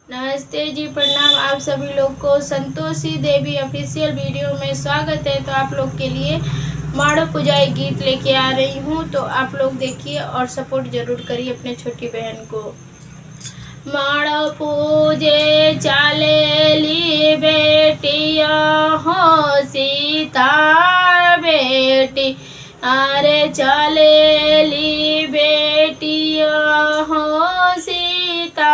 नमस्ते जी, प्रणाम। आप सभी लोग को संतोषी देवी ऑफिशियल वीडियो में स्वागत है। तो आप लोग के लिए माड़ो पूजाई गीत लेके आ रही हूँ, तो आप लोग देखिए और सपोर्ट जरूर करिए अपने छोटी बहन को। माड़ो पूजे चालेली बेटिया हो सीता बेटी, अरे चालेली बेटिया हो सीता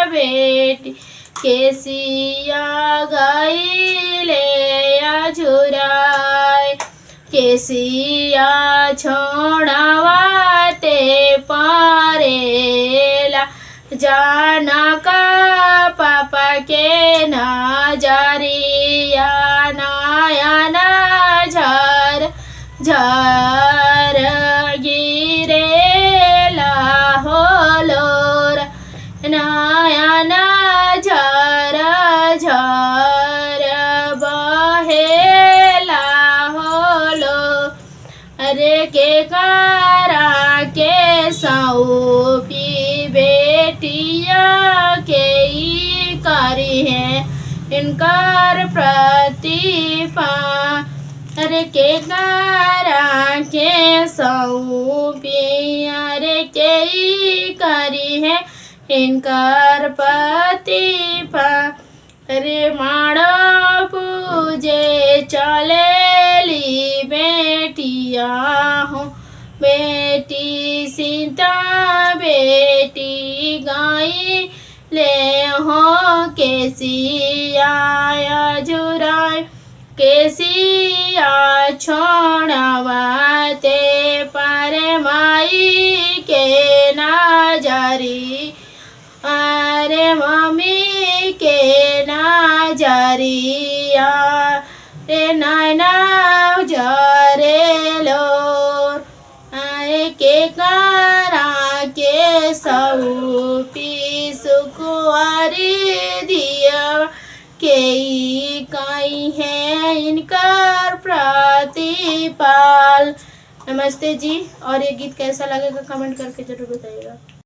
बेटी, केसिया गईले झुराय, केसिया छोड़ावाते परेला, जाना का पापा के नजरिया नयना झर झर गिरेला होलोर, नयना झर झर बहेला होलो, अरे के कारा के सौंपी बेटिया के ई करी है इनकार प्रतिपा, अरे के कारा के सौंपी, अरे के ई करी है इनकार प्रतिपा, अरे माड़ो पूजे चलेली बेटिया हो बेटी सीता बेटी, गाई ले हो केसिया झुराय, केसिया छोड़ावाते पर माई के नजरी, अरे मम्मी के नजरिया रे नैना झरे लोर, आए के कारा के सौंपी सुकुआरी दिया के कई है इनकार प्रतिपाल। नमस्ते जी, और ये गीत कैसा लगेगा कमेंट करके जरूर बताइएगा।